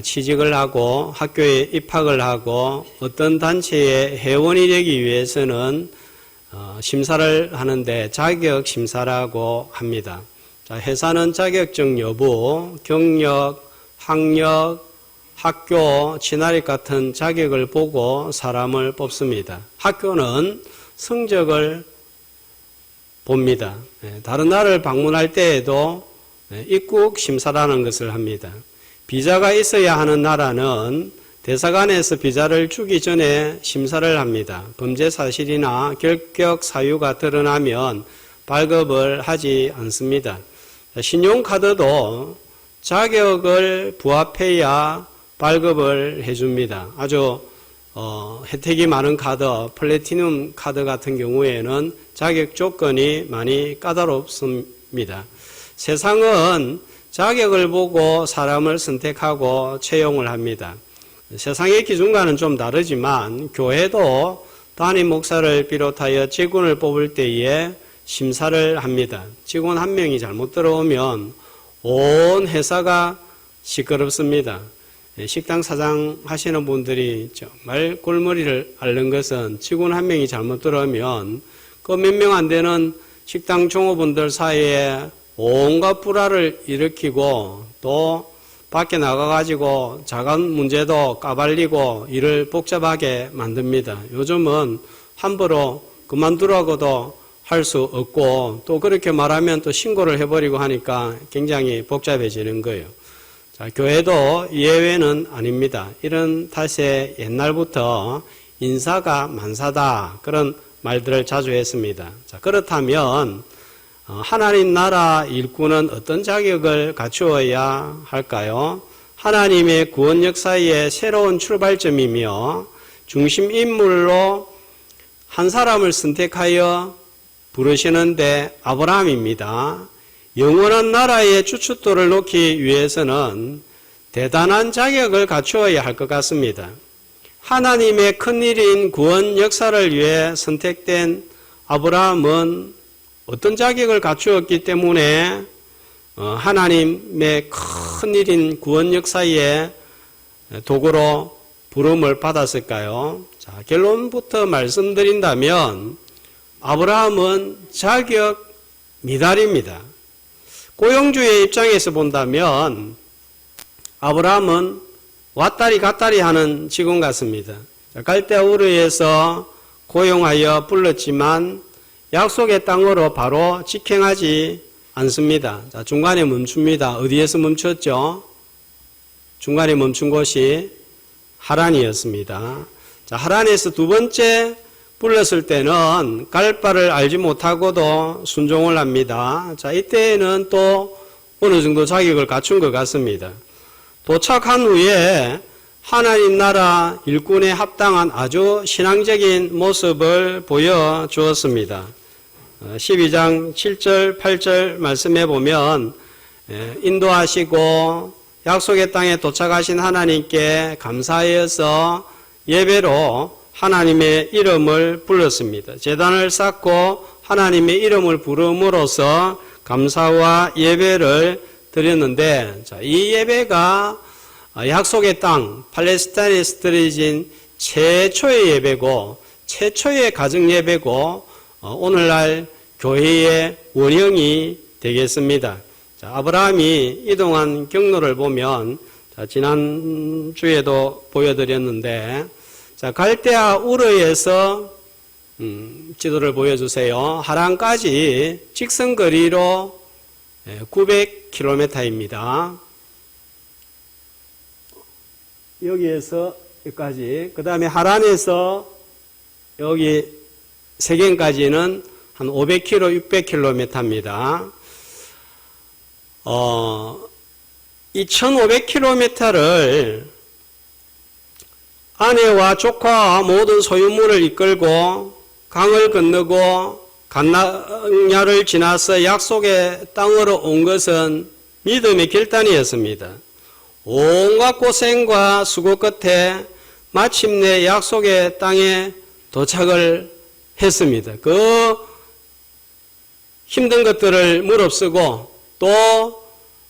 취직을 하고 학교에 입학을 하고 어떤 단체의 회원이 되기 위해서는 심사를 하는데 자격 심사라고 합니다. 자, 회사는 자격증 여부, 경력, 학력, 학교, 친화력 같은 자격을 보고 사람을 뽑습니다. 학교는 성적을 봅니다. 다른 나라를 방문할 때에도 입국 심사라는 것을 합니다. 비자가 있어야 하는 나라는 대사관에서 비자를 주기 전에 심사를 합니다. 범죄 사실이나 결격 사유가 드러나면 발급을 하지 않습니다. 신용카드도 자격을 부합해야 발급을 해줍니다. 아주 혜택이 많은 카드, 플래티넘 카드 같은 경우에는 자격 조건이 많이 까다롭습니다. 세상은 자격을 보고 사람을 선택하고 채용을 합니다. 세상의 기준과는 좀 다르지만 교회도 담임 목사를 비롯하여 직원을 뽑을 때에 심사를 합니다. 직원 한 명이 잘못 들어오면 온 회사가 시끄럽습니다. 식당 사장 하시는 분들이 정말 골머리를 앓는 것은 직원 한 명이 잘못 들어오면 그 몇 명 안 되는 식당 종업원들 사이에 온갖 불화를 일으키고 또 밖에 나가가지고 작은 문제도 까발리고 일을 복잡하게 만듭니다. 요즘은 함부로 그만두라고도 할 수 없고 또 그렇게 말하면 또 신고를 해버리고 하니까 굉장히 복잡해지는 거예요. 자, 교회도 예외는 아닙니다. 이런 탓에 옛날부터 인사가 만사다 그런 말들을 자주 했습니다. 자, 그렇다면 하나님 나라 일꾼은 어떤 자격을 갖추어야 할까요? 하나님의 구원 역사의 새로운 출발점이며 중심 인물로 한 사람을 선택하여 부르시는데 아브라함입니다. 영원한 나라의 주춧돌을 놓기 위해서는 대단한 자격을 갖추어야 할 것 같습니다. 하나님의 큰일인 구원 역사를 위해 선택된 아브라함은 어떤 자격을 갖추었기 때문에 하나님의 큰일인 구원 역사의 도구로 부름을 받았을까요? 자, 결론부터 말씀드린다면 아브라함은 자격 미달입니다. 고용주의 입장에서 본다면 아브라함은 왔다리 갔다리 하는 직원 같습니다. 갈대아 우르에서 고용하여 불렀지만 약속의 땅으로 바로 직행하지 않습니다. 자, 중간에 멈춥니다. 어디에서 멈췄죠? 중간에 멈춘 곳이 하란이었습니다. 자, 하란에서 두 번째 불렀을 때는 갈 바를 알지 못하고도 순종을 합니다. 자, 이때에는 또 어느 정도 자격을 갖춘 것 같습니다. 도착한 후에 하나님 나라 일꾼에 합당한 아주 신앙적인 모습을 보여주었습니다. 12장 7절 8절 말씀해 보면 인도하시고 약속의 땅에 도착하신 하나님께 감사하여서 예배로 하나님의 이름을 불렀습니다. 제단을 쌓고 하나님의 이름을 부름으로써 감사와 예배를 드렸는데, 자, 이 예배가 약속의 땅 팔레스타인에서 드려진 최초의 예배고 최초의 가정 예배고 오늘날 교회의 원형이 되겠습니다. 자, 아브라함이 이동한 경로를 보면 지난주에도 보여드렸는데, 자, 갈대아 우르에서 지도를 보여주세요. 하란까지 직선거리로 900km입니다. 여기에서 여기까지, 그 다음에 하란에서 여기 세겐까지는 한 500km, 600km입니다. 이 1500km를 아내와 조카와 모든 소유물을 이끌고 강을 건너고 간낭야를 지나서 약속의 땅으로 온 것은 믿음의 결단이었습니다. 온갖 고생과 수고 끝에 마침내 약속의 땅에 도착을 했습니다. 그 힘든 것들을 무릅쓰고 또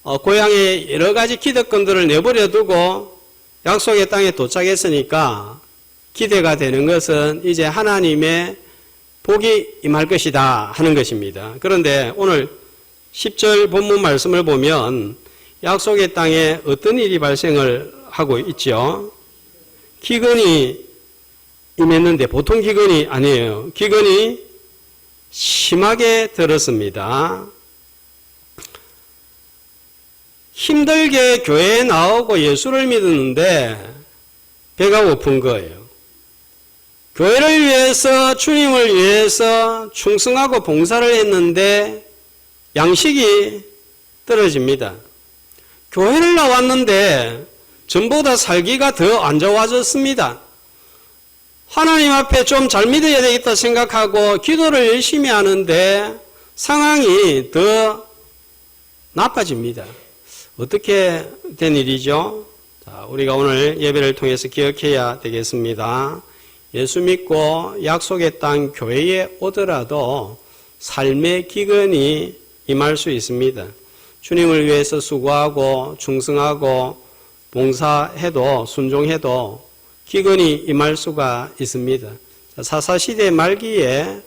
고향의 여러 가지 기득권들을 내버려 두고 약속의 땅에 도착했으니까 기대가 되는 것은 이제 하나님의 복이 임할 것이다 하는 것입니다. 그런데 오늘 10절 본문 말씀을 보면 약속의 땅에 어떤 일이 발생을 하고 있죠? 기근이 임했는데 보통 기근이 아니에요. 기근이 심하게 들었습니다. 힘들게 교회에 나오고 예수를 믿었는데 배가 고픈 거예요. 교회를 위해서 주님을 위해서 충성하고 봉사를 했는데 양식이 떨어집니다. 교회를 나왔는데 전보다 살기가 더 안 좋아졌습니다. 하나님 앞에 좀 잘 믿어야 되겠다 생각하고 기도를 열심히 하는데 상황이 더 나빠집니다. 어떻게 된 일이죠? 자, 우리가 오늘 예배를 통해서 기억해야 되겠습니다. 예수 믿고 약속의 땅 교회에 오더라도 삶의 기근이 임할 수 있습니다. 주님을 위해서 수고하고 충성하고 봉사해도 순종해도 기근이 임할 수가 있습니다. 사사시대 말기에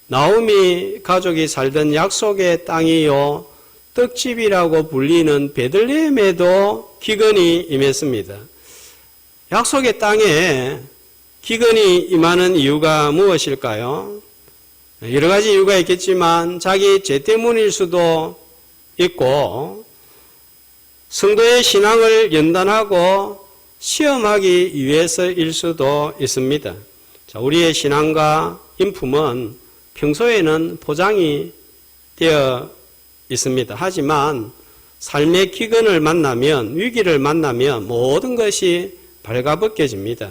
나오미 가족이 살던 약속의 땅이요 떡집이라고 불리는 베들레헴에도 기근이 임했습니다. 약속의 땅에 기근이 임하는 이유가 무엇일까요? 여러 가지 이유가 있겠지만 자기 죄 때문일 수도 있고 성도의 신앙을 연단하고 시험하기 위해서일 수도 있습니다. 자, 우리의 신앙과 인품은 평소에는 포장이 되어 있습니다. 하지만 삶의 기근을 만나면, 위기를 만나면 모든 것이 발가벗겨집니다.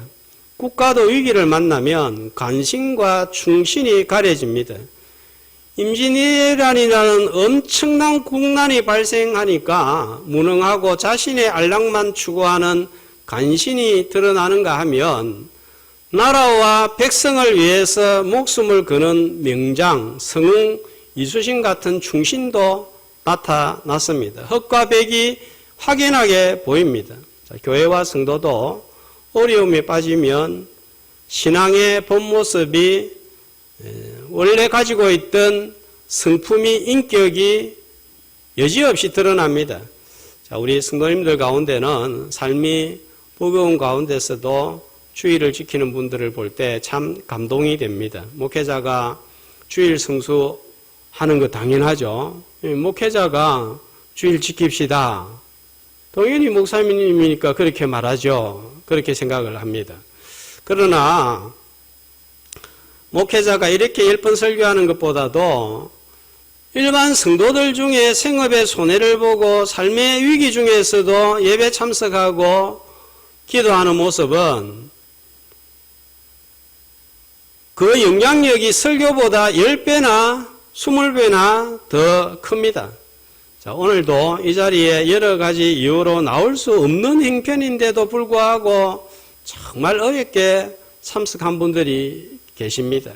국가도 위기를 만나면 관심과 충신이 가려집니다. 임진왜란이라는 엄청난 국난이 발생하니까 무능하고 자신의 안락만 추구하는 간신이 드러나는가 하면 나라와 백성을 위해서 목숨을 거는 명장, 성웅, 이수신 같은 충신도 나타났습니다. 흑과 백이 확연하게 보입니다. 자, 교회와 성도도 어려움에 빠지면 신앙의 본 모습이 원래 가지고 있던 성품이 인격이 여지없이 드러납니다. 자, 우리 성도님들 가운데는 삶이 버거운 가운데서도 주의를 지키는 분들을 볼 때 참 감동이 됩니다. 목회자가 주일 성수하는 거 당연하죠. 목회자가 주일 지킵시다. 당연히 목사님이니까 그렇게 말하죠. 그렇게 생각을 합니다. 그러나 목회자가 이렇게 10번 설교하는 것보다도 일반 성도들 중에 생업의 손해를 보고 삶의 위기 중에서도 예배 참석하고 기도하는 모습은 그 영향력이 설교보다 10배나 20배나 더 큽니다. 자, 오늘도 이 자리에 여러 가지 이유로 나올 수 없는 형편인데도 불구하고 정말 어렵게 참석한 분들이 계십니다.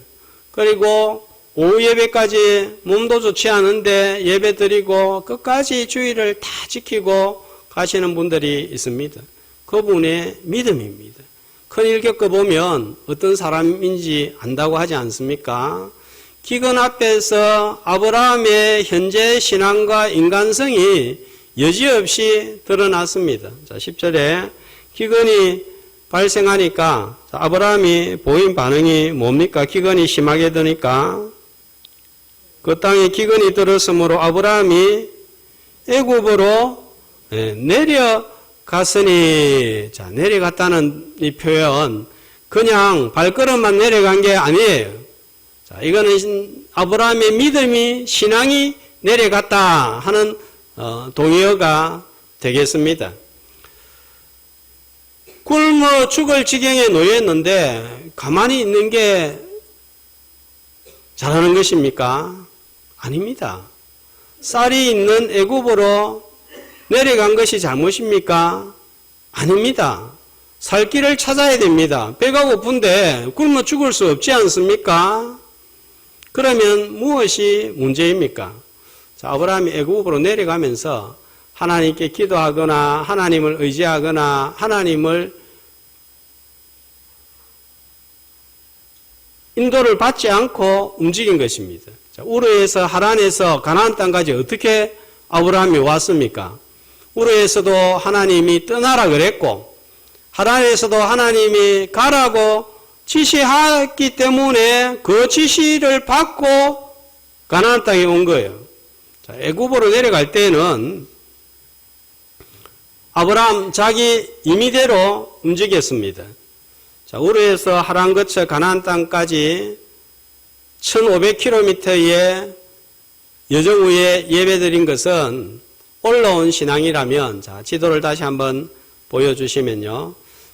그리고 오후 예배까지 몸도 좋지 않은데 예배 드리고 끝까지 주의를 다 지키고 가시는 분들이 있습니다. 그분의 믿음입니다. 큰일 겪어보면 어떤 사람인지 안다고 하지 않습니까? 기근 앞에서 아브라함의 현재 신앙과 인간성이 여지없이 드러났습니다. 자, 10절에 기근이 발생하니까 아브라함이 보인 반응이 뭡니까? 기근이 심하게 드니까 그 땅에 기근이 들었으므로 아브라함이 애굽으로 내려갔으니, 자, 내려갔다는 이 표현 그냥 발걸음만 내려간 게 아니에요. 자, 이거는 아브라함의 믿음이, 신앙이 내려갔다 하는 동의어가 되겠습니다. 굶어 죽을 지경에 놓였는데 가만히 있는 게 잘하는 것입니까? 아닙니다. 쌀이 있는 애굽으로 내려간 것이 잘못입니까? 아닙니다. 살 길을 찾아야 됩니다. 배가 고픈데 굶어 죽을 수 없지 않습니까? 그러면 무엇이 문제입니까? 자, 아브라함이 애굽으로 내려가면서 하나님께 기도하거나 하나님을 의지하거나 하나님을 인도를 받지 않고 움직인 것입니다. 자, 우르에서 하란에서 가나안 땅까지 어떻게 아브라함이 왔습니까? 우르에서도 하나님이 떠나라 그랬고 하란에서도 하나님이 가라고 지시했기 때문에 그 지시를 받고 가나안 땅에 온 거예요. 자, 애굽으로 내려갈 때는 아브라함 자기 임의대로 움직였습니다. 자, 우르에서 하란 거쳐 가나안 땅까지 1500km의 여정 후에 예배드린 것은 올라온 신앙이라면, 자, 지도를 다시 한번 보여주시면요.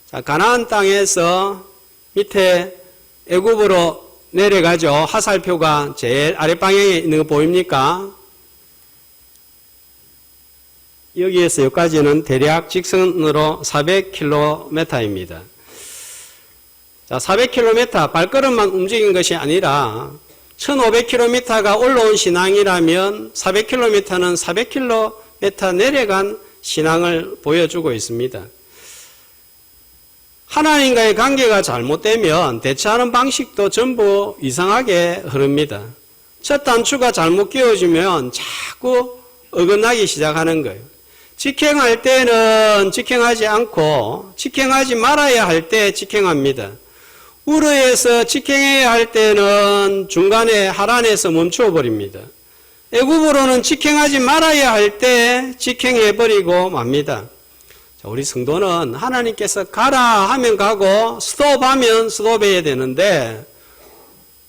자, 가나안 땅에서 밑에 애굽으로 내려가죠. 화살표가 제일 아랫방향에 있는 거 보입니까? 여기에서 여기까지는 대략 직선으로 400km입니다. 자, 400km 발걸음만 움직인 것이 아니라 1500km가 올라온 신앙이라면 400km는 400km 내려간 신앙을 보여주고 있습니다. 하나님과의 관계가 잘못되면 대처하는 방식도 전부 이상하게 흐릅니다. 첫 단추가 잘못 끼워지면 자꾸 어긋나기 시작하는 거예요. 직행할 때는 직행하지 않고 직행하지 말아야 할 때 직행합니다. 우르에서 직행해야 할 때는 중간에 하란에서 멈추어 버립니다. 애굽으로는 직행하지 말아야 할 때 직행해 버리고 맙니다. 자, 우리 성도는 하나님께서 가라 하면 가고 스톱하면 스톱해야 되는데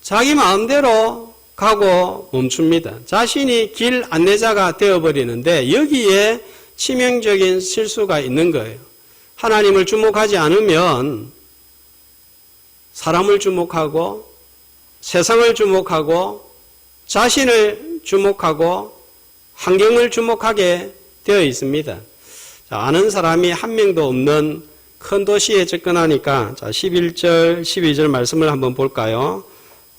자기 마음대로 가고 멈춥니다. 자신이 길 안내자가 되어버리는데 여기에 치명적인 실수가 있는 거예요. 하나님을 주목하지 않으면 사람을 주목하고 세상을 주목하고 자신을 주목하고 환경을 주목하게 되어 있습니다. 자, 아는 사람이 한 명도 없는 큰 도시에 접근하니까 자, 11절, 12절 말씀을 한번 볼까요?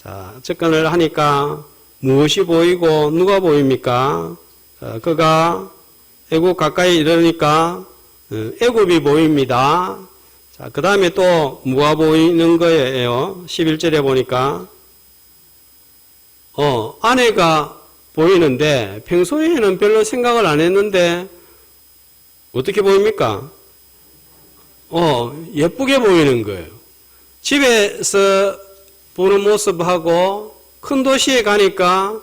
자, 접근을 하니까 무엇이 보이고 누가 보입니까? 자, 그가 애굽 가까이 이르니까 애굽이 보입니다. 자, 그 다음에 또 뭐가 보이는 거예요? 11절에 보니까 아내가 보이는데 평소에는 별로 생각을 안 했는데 어떻게 보입니까? 예쁘게 보이는 거예요. 집에서 보는 모습하고 큰 도시에 가니까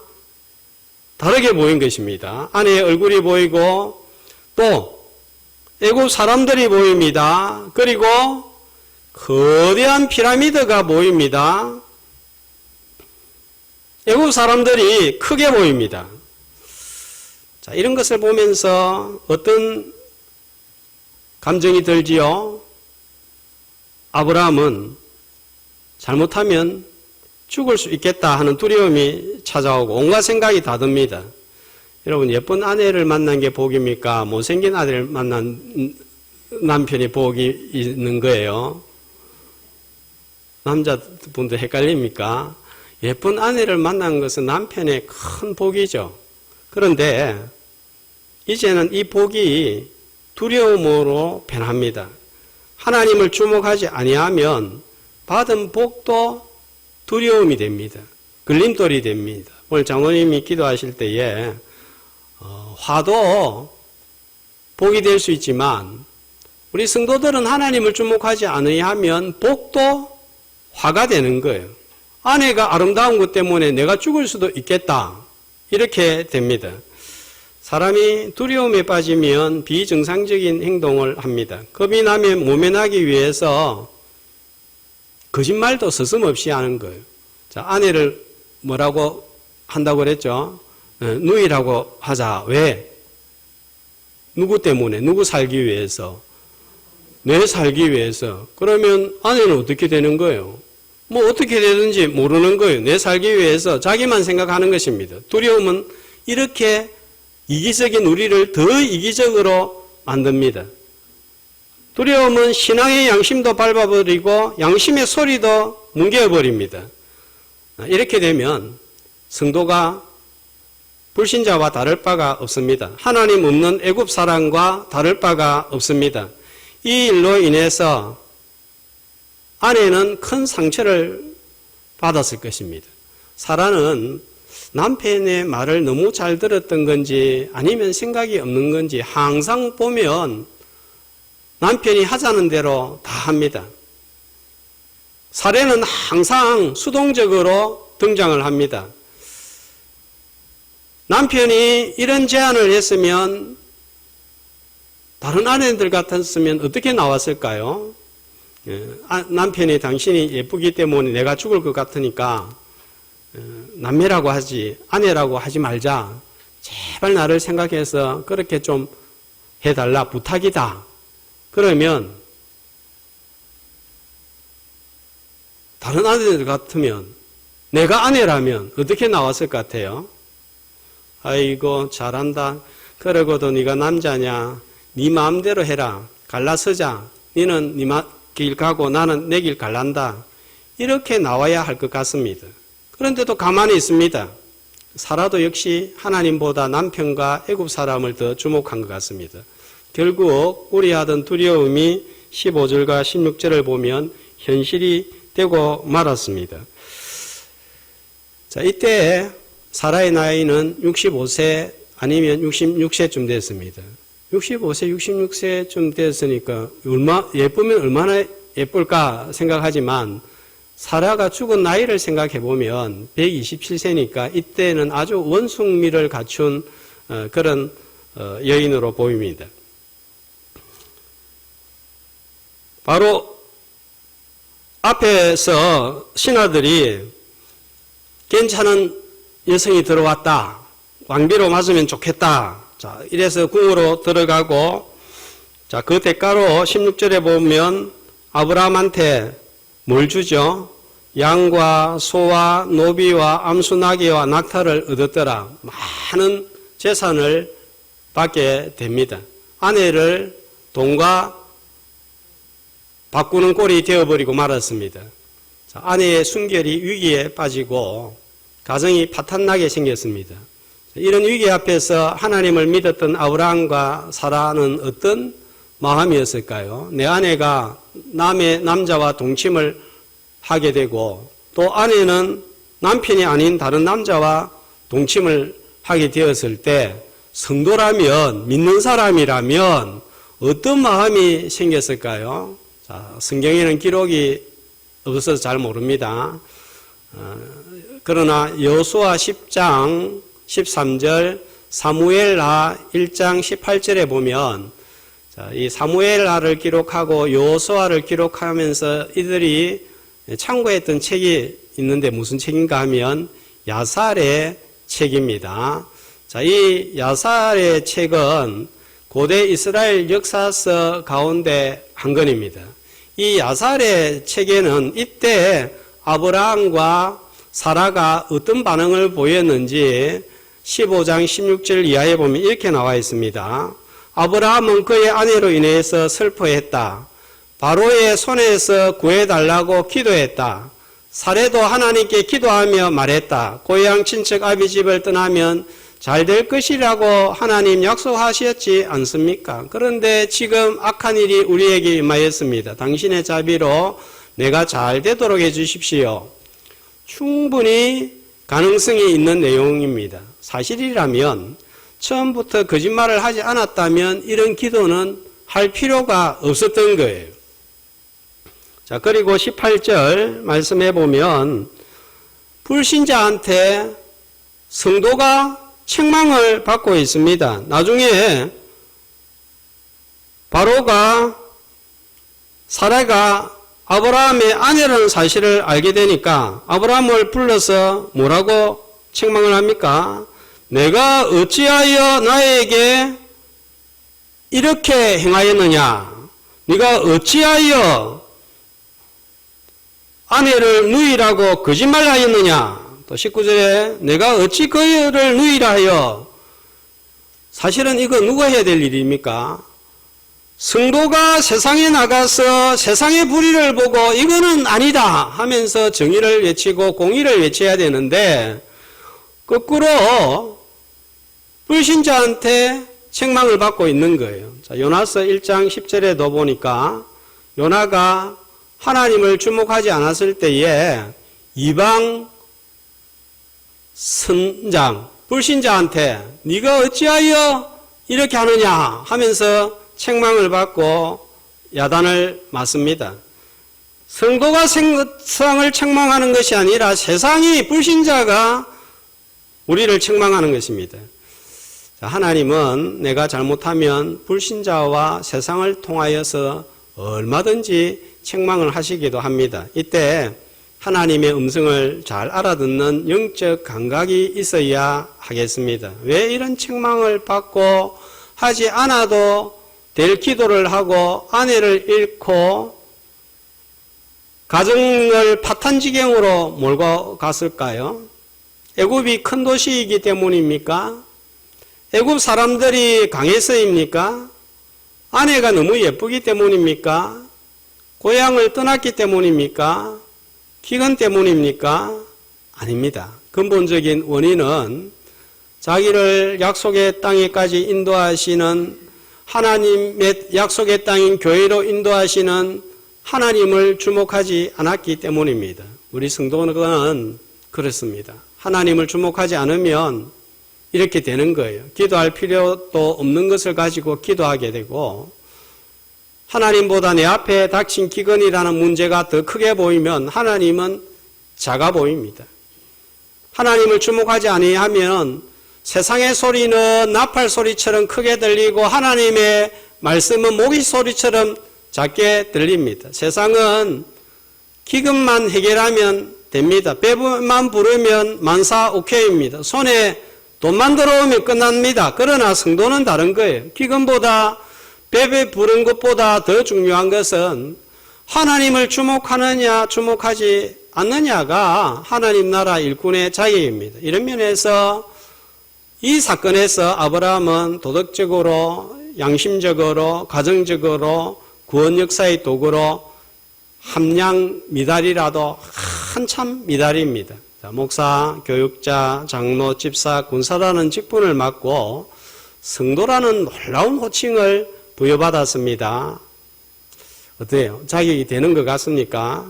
다르게 보인 것입니다. 아내의 얼굴이 보이고 또 애굽 사람들이 보입니다. 그리고 거대한 피라미드가 보입니다. 애굽 사람들이 크게 보입니다. 자, 이런 것을 보면서 어떤 감정이 들지요? 아브라함은 잘못하면 죽을 수 있겠다 하는 두려움이 찾아오고 온갖 생각이 다 듭니다. 여러분, 예쁜 아내를 만난 게 복입니까? 못생긴 아내를 만난 남편이 복이 있는 거예요? 남자분들 헷갈립니까? 예쁜 아내를 만난 것은 남편의 큰 복이죠. 그런데 이제는 이 복이 두려움으로 변합니다. 하나님을 주목하지 아니하면 받은 복도 두려움이 됩니다. 걸림돌이 됩니다. 오늘 장로님이 기도하실 때에 화도 복이 될 수 있지만 우리 성도들은 하나님을 주목하지 아니하면 복도 화가 되는 거예요. 아내가 아름다운 것 때문에 내가 죽을 수도 있겠다. 이렇게 됩니다. 사람이 두려움에 빠지면 비정상적인 행동을 합니다. 겁이 나면 모면하기 위해서 거짓말도 서슴없이 하는 거예요. 자, 아내를 뭐라고 한다고 그랬죠? 누이라고 하자. 왜? 누구 때문에? 누구 살기 위해서? 내 살기 위해서. 그러면 아내는 어떻게 되는 거예요? 뭐 어떻게 되든지 모르는 거예요. 내 살기 위해서 자기만 생각하는 것입니다. 두려움은 이렇게 이기적인 우리를 더 이기적으로 만듭니다. 두려움은 신앙의 양심도 밟아버리고 양심의 소리도 뭉개어버립니다. 이렇게 되면 성도가 불신자와 다를 바가 없습니다. 하나님 없는 애굽 사람과 다를 바가 없습니다. 이 일로 인해서 아내는 큰 상처를 받았을 것입니다. 사라는 남편의 말을 너무 잘 들었던 건지 아니면 생각이 없는 건지 항상 보면 남편이 하자는 대로 다 합니다. 사례는 항상 수동적으로 등장을 합니다. 남편이 이런 제안을 했으면 다른 아내들 같았으면 어떻게 나왔을까요? 남편이 당신이 예쁘기 때문에 내가 죽을 것 같으니까 남매라고 하지 아내라고 하지 말자. 제발 나를 생각해서 그렇게 좀 해달라. 부탁이다. 그러면 다른 아내들 같으면 내가 아내라면 어떻게 나왔을 것 같아요? 아이고 잘한다. 그러고도 네가 남자냐. 네 마음대로 해라. 갈라서자. 너는 네 길 가고 나는 내 길 갈란다. 이렇게 나와야 할 것 같습니다. 그런데도 가만히 있습니다. 사라도 역시 하나님보다 남편과 애굽 사람을 더 주목한 것 같습니다. 결국 우려하던 두려움이 15절과 16절을 보면 현실이 되고 말았습니다. 자, 이때 사라의 나이는 65세 아니면 66세쯤 됐습니다. 65세, 66세쯤 됐으니까 예쁘면 얼마나 예쁠까 생각하지만 사라가 죽은 나이를 생각해 보면 127세니까 이때는 아주 원숭미를 갖춘 그런 여인으로 보입니다. 바로 앞에서 신하들이 괜찮은 여성이 들어왔다. 왕비로 맞으면 좋겠다. 자, 이래서 궁으로 들어가고, 자, 그 대가로 16절에 보면 아브라함한테 뭘 주죠? 양과 소와 노비와 암수나귀와 낙타를 얻었더라. 많은 재산을 받게 됩니다. 아내를 돈과 바꾸는 꼴이 되어버리고 말았습니다. 자, 아내의 순결이 위기에 빠지고 가정이 파탄나게 생겼습니다. 이런 위기 앞에서 하나님을 믿었던 아브라함과 사라는 어떤 마음이었을까요? 내 아내가 남의 남자와 동침을 하게 되고 또 아내는 남편이 아닌 다른 남자와 동침을 하게 되었을 때 성도라면 믿는 사람이라면 어떤 마음이 생겼을까요? 자, 성경에는 기록이 없어서 잘 모릅니다. 그러나 여호수아 10장 13절, 사무엘하 1장 18절에 보면 자, 이 사무엘하를 기록하고 여호수아를 기록하면서 이들이 참고했던 책이 있는데 무슨 책인가 하면 야살의 책입니다. 자, 이 야살의 책은 고대 이스라엘 역사서 가운데 한 권입니다. 이 야살의 책에는 이때 아브라함과 사라가 어떤 반응을 보였는지 15장 16절 이하에 보면 이렇게 나와 있습니다. 아브라함은 그의 아내로 인해서 슬퍼했다. 바로의 손에서 구해달라고 기도했다. 사례도 하나님께 기도하며 말했다. 고향 친척 아비 집을 떠나면 잘 될 것이라고 하나님 약속하셨지 않습니까? 그런데 지금 악한 일이 우리에게 임하였습니다. 당신의 자비로 내가 잘 되도록 해주십시오. 충분히 가능성이 있는 내용입니다. 사실이라면 처음부터 거짓말을 하지 않았다면 이런 기도는 할 필요가 없었던 거예요. 자, 그리고 18절 말씀해 보면 불신자한테 성도가 책망을 받고 있습니다. 나중에 바로가 사라가 아브라함의 아내라는 사실을 알게 되니까 아브라함을 불러서 뭐라고 책망을 합니까? 내가 어찌하여 나에게 이렇게 행하였느냐? 네가 어찌하여 아내를 누이라고 거짓말하였느냐? 또 19절에 내가 어찌 그를 누이라 하여. 사실은 이거 누가 해야 될 일입니까? 성도가 세상에 나가서 세상의 불의를 보고 이거는 아니다 하면서 정의를 외치고 공의를 외쳐야 되는데 거꾸로 불신자한테 책망을 받고 있는 거예요. 자, 요나서 1장 10절에도 보니까 요나가 하나님을 주목하지 않았을 때에 이방 선장 불신자한테 네가 어찌하여 이렇게 하느냐 하면서 책망을 받고 야단을 맞습니다. 성도가 세상을 책망하는 것이 아니라 세상이 불신자가 우리를 책망하는 것입니다. 하나님은 내가 잘못하면 불신자와 세상을 통하여서 얼마든지 책망을 하시기도 합니다. 이때 하나님의 음성을 잘 알아듣는 영적 감각이 있어야 하겠습니다. 왜 이런 책망을 받고 하지 않아도 될 기도를 하고 아내를 잃고 가정을 파탄지경으로 몰고 갔을까요? 애굽이 큰 도시이기 때문입니까? 애굽 사람들이 강해서입니까? 아내가 너무 예쁘기 때문입니까? 고향을 떠났기 때문입니까? 기근 때문입니까? 아닙니다. 근본적인 원인은 자기를 약속의 땅에까지 인도하시는 하나님의 약속의 땅인 교회로 인도하시는 하나님을 주목하지 않았기 때문입니다. 우리 성도는 그렇습니다. 하나님을 주목하지 않으면 이렇게 되는 거예요. 기도할 필요도 없는 것을 가지고 기도하게 되고 하나님보다 내 앞에 닥친 기근이라는 문제가 더 크게 보이면 하나님은 작아 보입니다. 하나님을 주목하지 아니하면 세상의 소리는 나팔 소리처럼 크게 들리고 하나님의 말씀은 모기 소리처럼 작게 들립니다. 세상은 기근만 해결하면 됩니다. 배만 부르면 만사 오케이입니다. 손에 돈만 들어오면 끝납니다. 그러나 성도는 다른 거예요. 기근보다 배배 부른 것보다 더 중요한 것은 하나님을 주목하느냐 주목하지 않느냐가 하나님 나라 일꾼의 자격입니다. 이런 면에서 이 사건에서 아브라함은 도덕적으로 양심적으로 가정적으로 구원 역사의 도구로 함량 미달이라도 한참 미달입니다. 목사, 교육자, 장로, 집사, 군사라는 직분을 맡고 성도라는 놀라운 호칭을 부여받았습니다. 어때요? 자격이 되는 것 같습니까?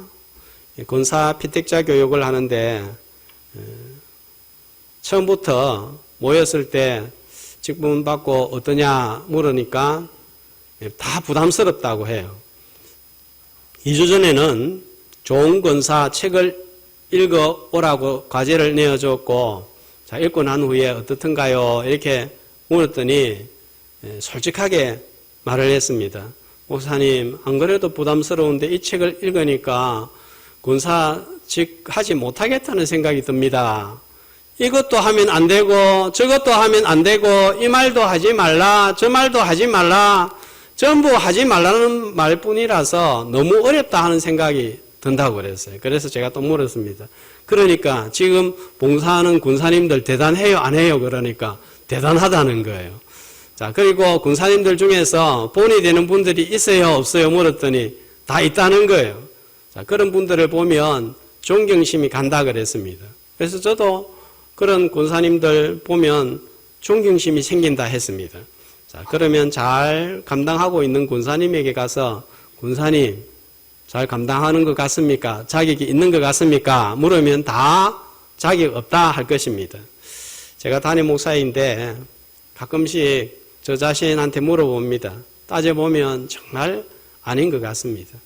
군사 피택자 교육을 하는데 처음부터 모였을 때 직분 받고 어떠냐 물으니까 다 부담스럽다고 해요. 2주 전에는 좋은 권사 책을 읽어오라고 과제를 내어줬고 자 읽고 난 후에 어떻던가요? 이렇게 물었더니 솔직하게 말을 했습니다. 목사님 안 그래도 부담스러운데 이 책을 읽으니까 권사직 하지 못하겠다는 생각이 듭니다. 이것도 하면 안 되고 저것도 하면 안 되고 이 말도 하지 말라 저 말도 하지 말라 전부 하지 말라는 말뿐이라서 너무 어렵다 하는 생각이 든다고 그랬어요. 그래서 제가 또 물었습니다. 그러니까 지금 봉사하는 군사님들 대단해요 안 해요? 그러니까 대단하다는 거예요. 자 그리고 군사님들 중에서 본이 되는 분들이 있어요 없어요? 물었더니 다 있다는 거예요. 자 그런 분들을 보면 존경심이 간다 그랬습니다. 그래서 저도 그런 군사님들 보면 존경심이 생긴다 했습니다. 자, 그러면 잘 감당하고 있는 군사님에게 가서 군사님 잘 감당하는 것 같습니까? 자격이 있는 것 같습니까? 물으면 다 자격 없다 할 것입니다. 제가 담임 목사인데 가끔씩 저 자신한테 물어봅니다. 따져보면 정말 아닌 것 같습니다.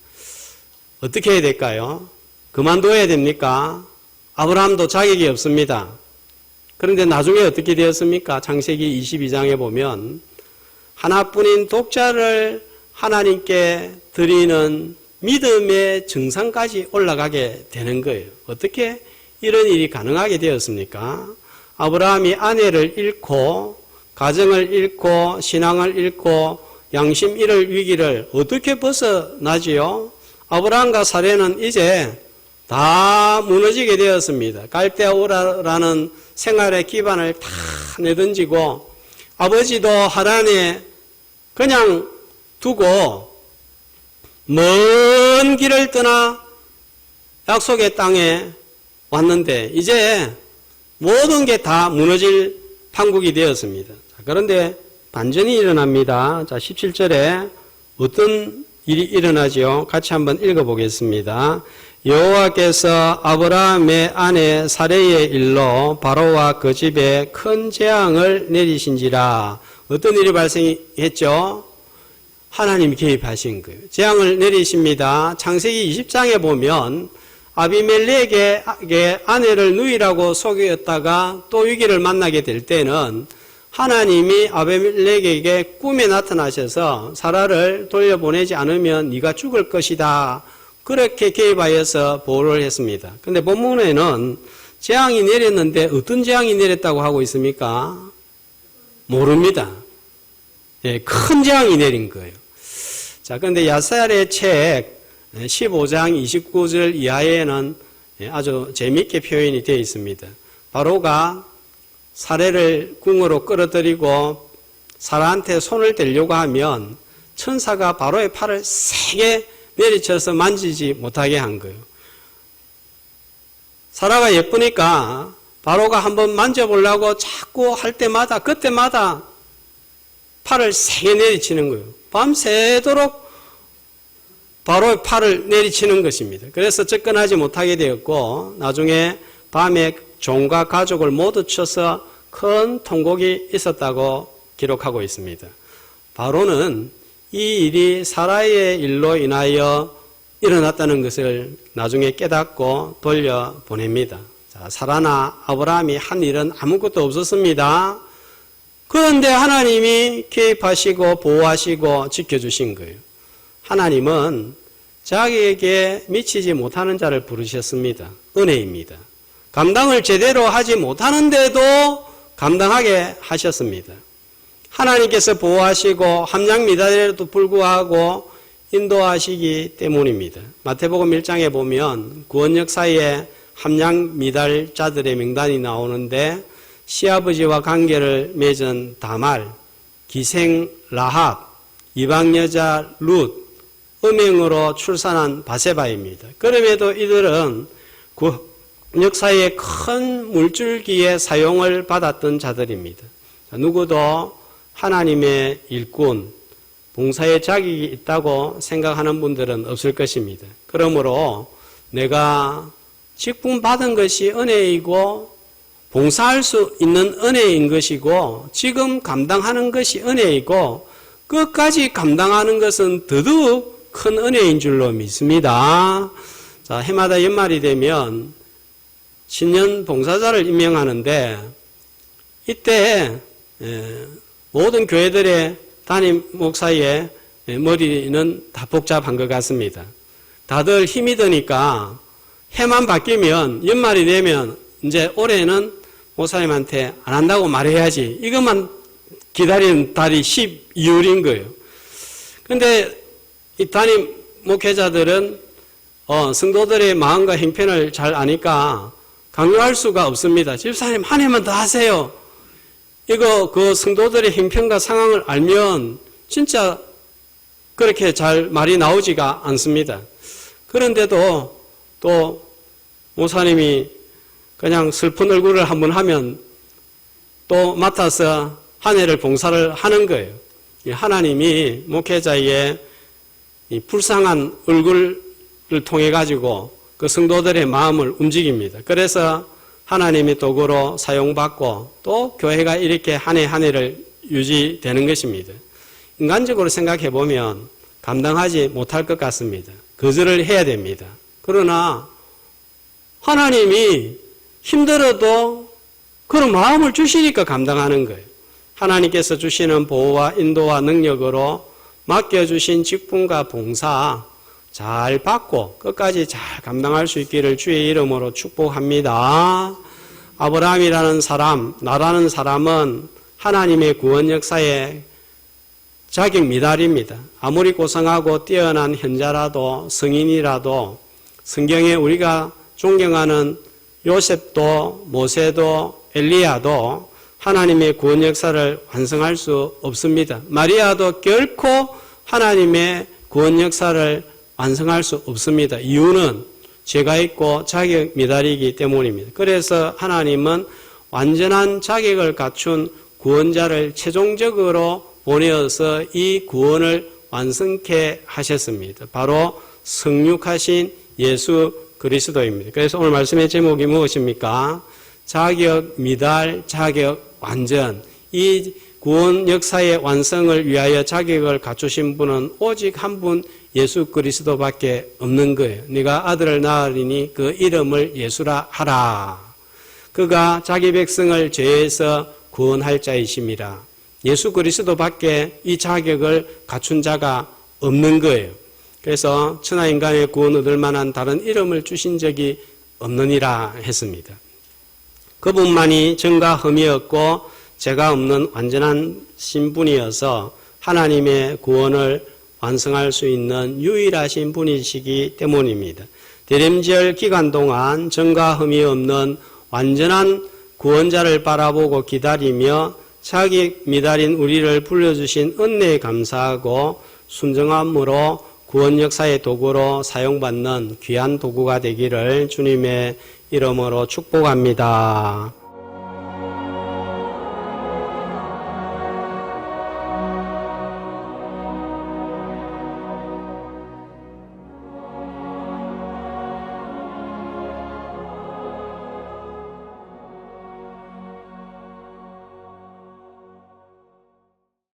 어떻게 해야 될까요? 그만둬야 됩니까? 아브라함도 자격이 없습니다. 그런데 나중에 어떻게 되었습니까? 창세기 22장에 보면 하나뿐인 독자를 하나님께 드리는 믿음의 정상까지 올라가게 되는 거예요. 어떻게 이런 일이 가능하게 되었습니까? 아브라함이 아내를 잃고 가정을 잃고 신앙을 잃고 양심 잃을 위기를 어떻게 벗어나지요? 아브라함과 사례는 이제 다 무너지게 되었습니다. 갈대아 우라라는 생활의 기반을 다 내던지고 아버지도 하란에 그냥 두고 먼 길을 떠나 약속의 땅에 왔는데 이제 모든 게 다 무너질 판국이 되었습니다. 그런데 반전이 일어납니다. 자, 17절에 어떤 일이 일어나죠? 같이 한번 읽어보겠습니다. 여호와께서 아브라함의 아내 사레의 일로 바로와 그 집에 큰 재앙을 내리신지라. 어떤 일이 발생했죠? 하나님이 개입하신 거예요. 재앙을 내리십니다. 창세기 20장에 보면 아비멜렉에게 아내를 누이라고 속였다가 또 위기를 만나게 될 때는 하나님이 아비멜렉에게 꿈에 나타나셔서 사라를 돌려보내지 않으면 네가 죽을 것이다. 그렇게 개입하여서 보호를 했습니다. 그런데 본문에는 재앙이 내렸는데 어떤 재앙이 내렸다고 하고 있습니까? 모릅니다. 예, 큰 재앙이 내린 거예요. 자, 그런데 야살의 책 15장 29절 이하에는 아주 재미있게 표현이 되어 있습니다. 바로가 사례를 궁으로 끌어들이고 사라한테 손을 대려고 하면 천사가 바로의 팔을 세게 내리쳐서 만지지 못하게 한 거예요. 사라가 예쁘니까 바로가 한번 만져보려고 자꾸 할 때마다 그때마다 팔을 세게 내리치는 거예요. 밤새도록 바로의 팔을 내리치는 것입니다. 그래서 접근하지 못하게 되었고 나중에 밤에 종과 가족을 모두 쳐서 큰 통곡이 있었다고 기록하고 있습니다. 바로는 이 일이 사라의 일로 인하여 일어났다는 것을 나중에 깨닫고 돌려보냅니다. 자, 사라나 아브라함이 한 일은 아무것도 없었습니다. 그런데 하나님이 개입하시고 보호하시고 지켜주신 거예요. 하나님은 자기에게 미치지 못하는 자를 부르셨습니다. 은혜입니다. 감당을 제대로 하지 못하는데도 감당하게 하셨습니다. 하나님께서 보호하시고 함량미달에도 불구하고 인도하시기 때문입니다. 마태복음 1장에 보면 구원 역사에 함량미달자들의 명단이 나오는데 시아버지와 관계를 맺은 다말, 기생 라합, 이방여자 룻, 음행으로 출산한 바세바입니다. 그럼에도 이들은 역사의 큰 물줄기의 사용을 받았던 자들입니다. 누구도 하나님의 일꾼, 봉사의 자격이 있다고 생각하는 분들은 없을 것입니다. 그러므로 내가 직분 받은 것이 은혜이고 봉사할 수 있는 은혜인 것이고 지금 감당하는 것이 은혜이고 끝까지 감당하는 것은 더더욱 큰 은혜인 줄로 믿습니다. 자, 해마다 연말이 되면 신년 봉사자를 임명하는데 이때 모든 교회들의 담임 목사의 머리는 다 복잡한 것 같습니다. 다들 힘이 드니까 해만 바뀌면 연말이 되면 이제 올해는 목사님한테 안 한다고 말해야지. 이것만 기다리는 달이 12월인 거예요. 그런데 이 담임 목회자들은 성도들의 마음과 형편을 잘 아니까 강요할 수가 없습니다. 집사님 한 해만 더 하세요. 이거 그 성도들의 형편과 상황을 알면 진짜 그렇게 잘 말이 나오지가 않습니다. 그런데도 또 목사님이 그냥 슬픈 얼굴을 한번 하면 또 맡아서 한 해를 봉사를 하는 거예요. 하나님이 목회자의 이 불쌍한 얼굴을 통해 가지고 그 성도들의 마음을 움직입니다. 그래서 하나님의 도구로 사용받고 또 교회가 이렇게 한 해 한 해를 유지되는 것입니다. 인간적으로 생각해 보면 감당하지 못할 것 같습니다. 거절을 해야 됩니다. 그러나 하나님이 힘들어도 그런 마음을 주시니까 감당하는 거예요. 하나님께서 주시는 보호와 인도와 능력으로 맡겨주신 직분과 봉사 잘 받고 끝까지 잘 감당할 수 있기를 주의 이름으로 축복합니다. 아브라함이라는 사람, 나라는 사람은 하나님의 구원 역사에 자격 미달입니다. 아무리 고상하고 뛰어난 현자라도 성인이라도 성경에 우리가 존경하는 요셉도 모세도 엘리야도 하나님의 구원 역사를 완성할 수 없습니다. 마리아도 결코 하나님의 구원 역사를 완성할 수 없습니다. 이유는 죄가 있고 자격 미달이기 때문입니다. 그래서 하나님은 완전한 자격을 갖춘 구원자를 최종적으로 보내어서 이 구원을 완성케 하셨습니다. 바로 성육하신 예수 그리스도입니다. 그래서 오늘 말씀의 제목이 무엇입니까? 자격 미달, 자격 완전. 이 구원 역사의 완성을 위하여 자격을 갖추신 분은 오직 한 분 예수 그리스도밖에 없는 거예요. 네가 아들을 낳으리니 그 이름을 예수라 하라. 그가 자기 백성을 죄에서 구원할 자이심이라. 예수 그리스도밖에 이 자격을 갖춘 자가 없는 거예요. 그래서 천하인간의 구원 얻을 만한 다른 이름을 주신 적이 없느니라 했습니다. 그분만이 전과 흠이 없고 죄가 없는 완전한 신분이어서 하나님의 구원을 완성할 수 있는 유일하신 분이시기 때문입니다. 대림절 기간 동안 전과 흠이 없는 완전한 구원자를 바라보고 기다리며 자기 미달인 우리를 불러주신 은혜에 감사하고 순정함으로 구원 역사의 도구로 사용받는 귀한 도구가 되기를 주님의 이름으로 축복합니다.